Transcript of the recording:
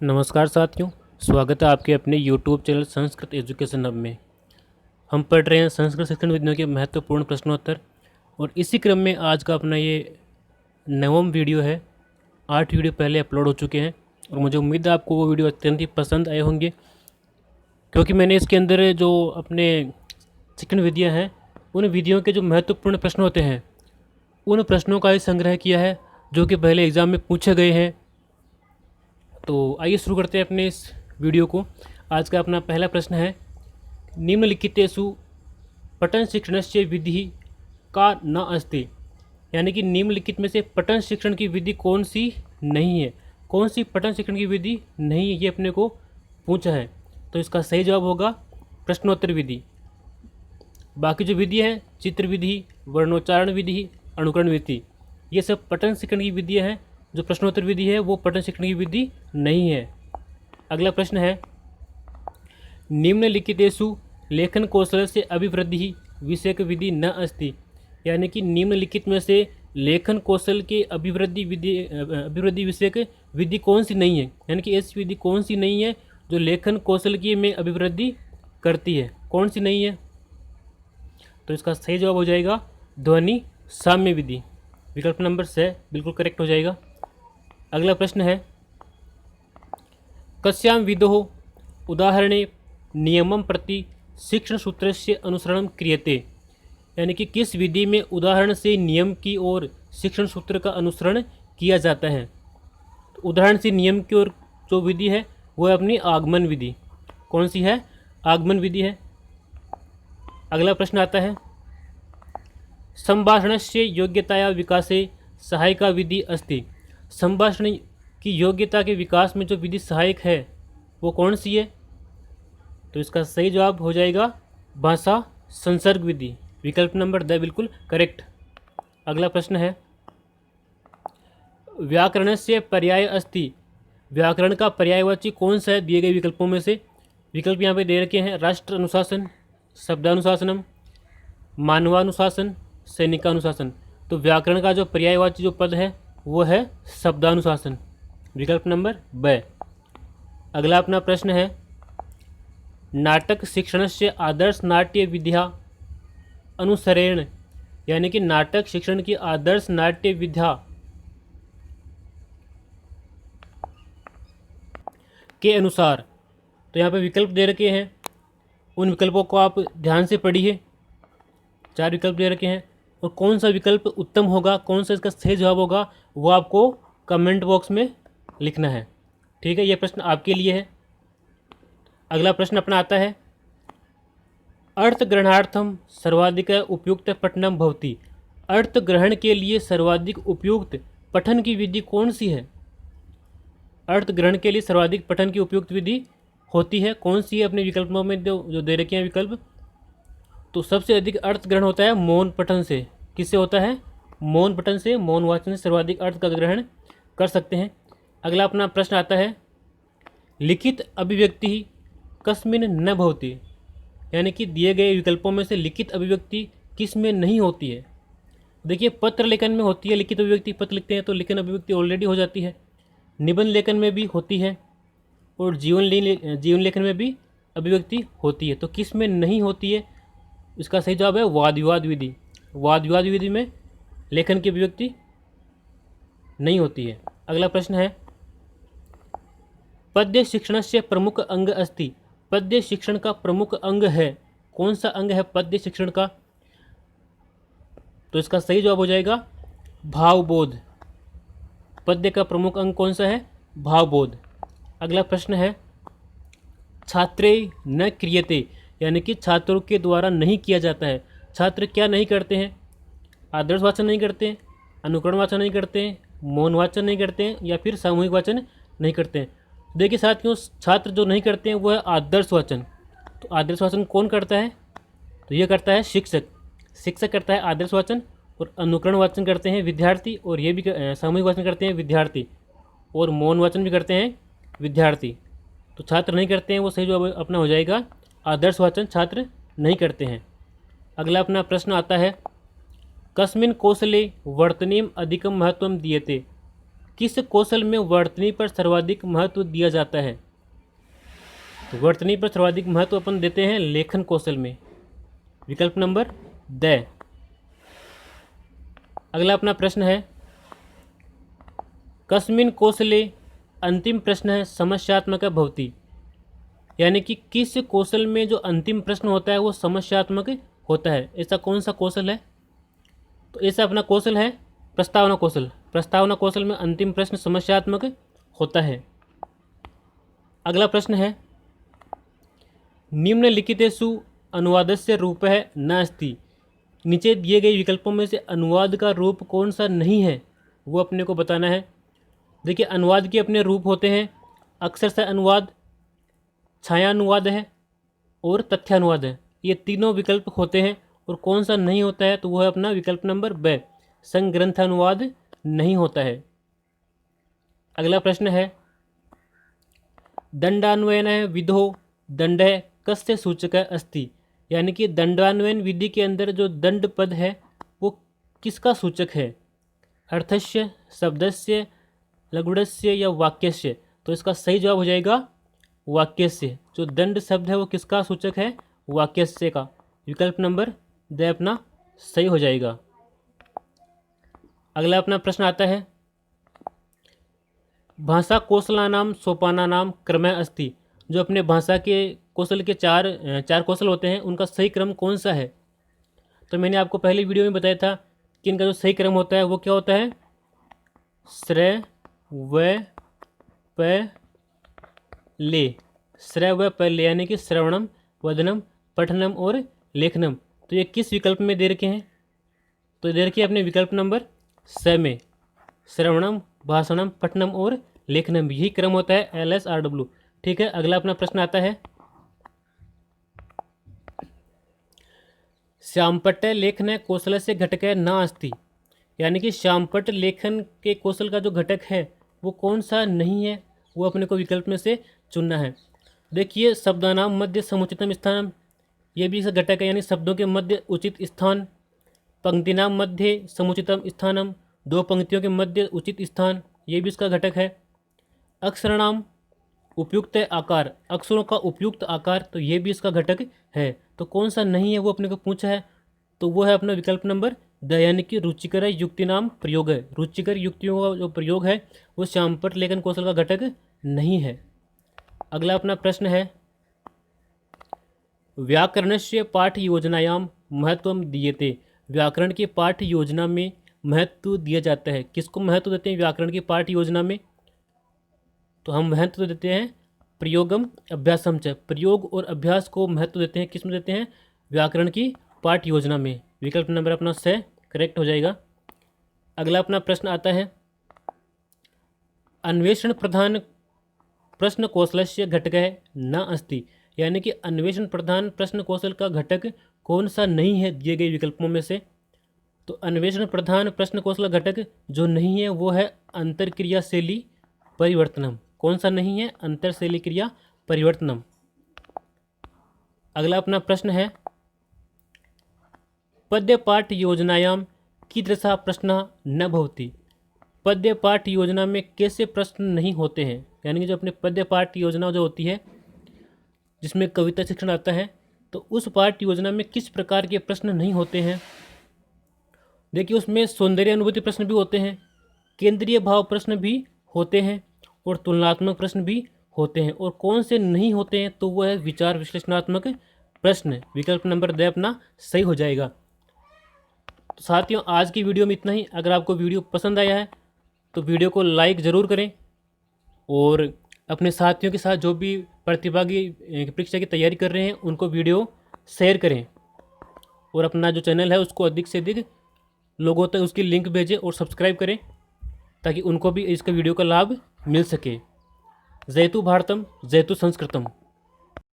नमस्कार साथियों, स्वागत है आपके अपने YouTube channel Sanskrit education hub में। हम पढ़ रहे हैं संस्कृत शिक्षण विधियों के महत्वपूर्ण प्रश्नोत्तर और इसी क्रम में आज का अपना ये 9वां वीडियो है। 8 वीडियो पहले अपलोड हो चुके हैं और मुझे उम्मीद है आपको वो वीडियो अत्यंत ही पसंद आए होंगे, क्योंकि मैंने इसके अंदर जो अपने शिक्षण विधियाँ हैं उन विधियों के जो महत्वपूर्ण प्रश्न होते हैं उन प्रश्नों का ही संग्रह किया है जो कि पहले एग्ज़ाम में पूछे गए हैं। तो आइए शुरू करते हैं अपने इस वीडियो को। आज का अपना पहला प्रश्न है, निम्नलिखितेषु पठन शिक्षणस्य विधि का न अस्ति। यानी कि निम्नलिखित में से पठन शिक्षण की विधि कौन सी नहीं है, कौन सी पठन शिक्षण की विधि नहीं है, ये अपने को पूछा है। तो इसका सही जवाब होगा प्रश्नोत्तर विधि। बाकी जो विधि है, चित्र विधि, वर्णोच्चारण विधि, अनुकरण विधि, ये सब पठन शिक्षण की विधियाँ हैं। जो प्रश्नोत्तर विधि है वो पठन शिक्षण की विधि नहीं है। अगला प्रश्न है, निम्नलिखितेषु लेखन कौशल से अभिवृद्धि विषयक विधि न अस्ति। यानी कि निम्नलिखित में से लेखन कौशल के अभिवृद्धि विषयक विधि कौन सी नहीं है, यानी कि ऐसी विधि कौन सी नहीं है जो लेखन कौशल की में अभिवृद्धि करती है, कौन सी नहीं है। तो इसका सही जवाब हो जाएगा ध्वनि साम्य विधि। विकल्प नंबर 6 बिल्कुल करेक्ट हो जाएगा। अगला प्रश्न है, कस्यां विधौ उदाहरणे नियमं प्रति शिक्षण सूत्रस्य अनुसरणं क्रियते। यानी कि किस विधि में उदाहरण से नियम की ओर शिक्षण सूत्र का अनुसरण किया जाता है। तो उदाहरण से नियम की ओर जो विधि है वो है अपनी आगमन विधि। कौन सी है? आगमन विधि है। अगला प्रश्न आता है, संभाषणस्य योग्यताया विकासे सहायिका विधि अस्ति। संभाषण की योग्यता के विकास में जो विधि सहायक है वो कौन सी है। तो इसका सही जवाब हो जाएगा भाषा संसर्ग विधि। विकल्प नंबर 10 बिल्कुल करेक्ट। अगला प्रश्न है, व्याकरणस्य पर्याय अस्ति। व्याकरण का पर्यायवाची कौन सा है दिए गए विकल्पों में से। विकल्प यहाँ पे दे रखे हैं, राष्ट्र अनुशासन, शब्दानुशासनम, मानवानुशासन, सैनिकानुशासन। तो व्याकरण का जो पर्यायवाची जो पद है वो है शब्दानुशासन। विकल्प नंबर ब। अगला अपना प्रश्न है, नाटक शिक्षणस्य आदर्श नाट्य विद्या अनुसरेण। यानी कि नाटक शिक्षण की आदर्श नाट्य विद्या के अनुसार। तो यहाँ पे विकल्प दे रखे हैं, उन विकल्पों को आप ध्यान से पढ़िए। 4 विकल्प दे रखे हैं और कौन सा विकल्प उत्तम होगा, कौन सा इसका सही जवाब होगा, वो आपको कमेंट बॉक्स में लिखना है। ठीक है, ये प्रश्न आपके लिए है। अगला प्रश्न अपना आता है, अर्थ ग्रहणार्थम सर्वाधिक उपयुक्त पठनम भवति। अर्थ ग्रहण के लिए सर्वाधिक उपयुक्त पठन की विधि कौन सी है। अर्थ ग्रहण के लिए सर्वाधिक पठन की उपयुक्त विधि होती है, कौन सी है। अपने विकल्पों में जो दे रखे हैं विकल्प, तो सबसे अधिक अर्थ ग्रहण होता है मौन पठन से। किससे होता है? मौन पठन से, मौन वाचन से सर्वाधिक अर्थ का ग्रहण कर सकते हैं। अगला अपना प्रश्न आता है, लिखित अभिव्यक्ति कस्मिन न भवति। यानी कि दिए गए विकल्पों में से लिखित अभिव्यक्ति किस में नहीं होती है। देखिए, पत्र लेखन में होती है लिखित अभिव्यक्ति, पत्र लिखते हैं तो लिखन अभिव्यक्ति ऑलरेडी हो जाती है। निबंध लेखन में भी होती है और जीवन लेखन में भी अभिव्यक्ति होती है। तो किस में नहीं होती है? इसका सही जवाब है वाद विवाद विधि। वाद विवाद विधि में लेखन की अभिव्यक्ति नहीं होती है। अगला प्रश्न है, पद्य शिक्षण से प्रमुख अंग अस्ति। पद्य शिक्षण का प्रमुख अंग है, कौन सा अंग है पद्य शिक्षण का। तो इसका सही जवाब हो जाएगा भावबोध। पद्य का प्रमुख अंग कौन सा है? भावबोध। अगला प्रश्न है, छात्रे न क्रियते। यानी कि छात्रों के द्वारा नहीं किया जाता है। छात्र क्या नहीं करते हैं? आदर्श वाचन नहीं करते हैं, अनुकरण वाचन नहीं करते हैं, मौन वाचन नहीं करते हैं, या फिर सामूहिक वाचन नहीं करते हैं। देखिए साथियों, छात्र जो नहीं करते हैं वो है आदर्श वाचन। तो आदर्श वाचन कौन करता है? तो ये करता है शिक्षक। शिक्षक करता है आदर्श वाचन और अनुकरण वाचन करते हैं विद्यार्थी, और ये भी सामूहिक वाचन करते हैं विद्यार्थी, और मौन वाचन भी करते हैं विद्यार्थी। तो छात्र नहीं करते हैं, वो सही जवाब अपना हो जाएगा आदर्श वाचन छात्र नहीं करते हैं। अगला अपना प्रश्न आता है, कस्मिन् कौशले वर्तनीम अधिकम महत्वम दीयते। किस कौशल में वर्तनी पर सर्वाधिक महत्व दिया जाता है? तो वर्तनी पर सर्वाधिक महत्व अपन देते हैं लेखन कौशल में। विकल्प नंबर द। अगला अपना प्रश्न है, कस्मिन कौशले, अंतिम प्रश्न है समस्यात्मक भवति, यानी कि किस कौशल में जो अंतिम प्रश्न होता है वो समस्यात्मक होता है, ऐसा कौन सा कौशल है? तो ऐसा अपना कौशल है प्रस्तावना कौशल। प्रस्तावना कौशल में अंतिम प्रश्न समस्यात्मक होता है। अगला प्रश्न है, निम्नलिखितेषु अनुवादस्य रूपः नास्ति, नीचे दिए गए विकल्पों में से अनुवाद का रूप कौन सा नहीं है वो अपने को बताना है। देखिए, अनुवाद के अपने रूप होते हैं अक्षरशः अनुवाद, छायानुवाद है और तथ्यानुवाद है। ये तीनों विकल्प होते हैं और कौन सा नहीं होता है तो वो है अपना विकल्प नंबर ब, संग्रंथानुवाद नहीं होता है। अगला प्रश्न है, दंडान्वयन विधो दंडः कस्य सूचक अस्ति, यानी कि दंडान्वयन विधि के अंदर जो दंड पद है वो किसका सूचक है? अर्थस्य, शब्दस्य, लघुड़स्य या वाक्यस्य? तो इसका सही जवाब हो जाएगा वाक्यस्य। जो दंड शब्द है वो किसका सूचक है? वाक्यस्य का। विकल्प नंबर द अपना सही हो जाएगा। अगला अपना प्रश्न आता है, भाषा कौशलानाम सोपानानाम क्रमः अस्ति, जो अपने भाषा के कौशल के चार कौशल होते हैं उनका सही क्रम कौन सा है? तो मैंने आपको पहले वीडियो में बताया था कि इनका जो सही क्रम होता है वो क्या होता है? श्रय व प ले। श्रय व प ले, यानी कि श्रवणम, वदनम, पठनम और लेखनम। तो ये किस विकल्प में दे रखे हैं? तो दे रखी है अपने विकल्प नंबर स में, श्रवणम, भाषणम, पठनम और लेखनम, यही क्रम होता है LSRW। ठीक है। अगला अपना प्रश्न आता है, श्यामपट्ट लेखन कौशल से घटक न अस्ति, यानी कि श्यामपट्ट लेखन के कौशल का जो घटक है वो कौन सा नहीं है वो अपने को विकल्प में से चुनना है। देखिए, शब्दानाम मध्य समुचितम स्थान, ये भी इसका घटक है, यानी शब्दों के मध्य उचित स्थान। पंक्तिनाम मध्य समुचितम स्थानम, दो पंक्तियों के मध्य उचित स्थान, ये भी इसका घटक है। अक्षराणाम उपयुक्त आकार, अक्षरों का उपयुक्त आकार, तो ये भी इसका घटक है। तो कौन सा नहीं है वो अपने को पूछा है, तो वो है अपना विकल्प नंबर द, यानी कि रुचिकर युक्ति नाम प्रयोग है। रुचिकर युक्तियों का जो प्रयोग है वो श्यामपट्ट लेखन कौशल का घटक नहीं है। अगला अपना प्रश्न है, व्याकरणस्य पाठ योजनायाम महत्व दीयते, व्याकरण की पाठ योजना में महत्व दिया जाता है। किसको महत्व देते हैं व्याकरण की पाठ योजना में? तो हम महत्व देते हैं प्रयोगम अभ्यासम च, प्रयोग और अभ्यास को महत्व देते हैं। किस में देते हैं? व्याकरण की पाठ योजना में। विकल्प नंबर अपना से करेक्ट हो जाएगा। अगला अपना प्रश्न आता है, अन्वेषण प्रधान प्रश्न कौशलस्य घटक न अस्ति, यानी कि अन्वेषण प्रधान प्रश्न कौशल का घटक कौन सा नहीं है दिए गए विकल्पों में से? तो अन्वेषण प्रधान प्रश्न कौशल घटक जो नहीं है वो है अंतरक्रिया शैली परिवर्तनम। कौन सा नहीं है? अंतरशैली क्रिया परिवर्तनम। अगला अपना प्रश्न है, पद्य पाठ योजनायाम कीदृशः प्रश्नः न भवति, पद्य पाठ योजना में कैसे प्रश्न नहीं होते हैं? यानी कि जो अपने पद्य पाठ योजना जो होती है जिसमें कविता शिक्षण आता है, तो उस पाठ योजना में किस प्रकार के प्रश्न नहीं होते हैं? देखिए, उसमें सौंदर्य अनुभूति प्रश्न भी होते हैं, केंद्रीय भाव प्रश्न भी होते हैं और तुलनात्मक प्रश्न भी होते हैं। और कौन से नहीं होते हैं? तो वह है विचार विश्लेषणात्मक प्रश्न। विकल्प नंबर द अपना सही हो जाएगा। तो साथियों, आज की वीडियो में इतना ही। अगर आपको वीडियो पसंद आया है तो वीडियो को लाइक ज़रूर करें और अपने साथियों के साथ जो भी प्रतिभागी परीक्षा की तैयारी कर रहे हैं उनको वीडियो शेयर करें और अपना जो चैनल है उसको अधिक से अधिक लोगों तक उसकी लिंक भेजें और सब्सक्राइब करें ताकि उनको भी इसका वीडियो का लाभ मिल सके। जयतु भारतम, जयतु संस्कृतम।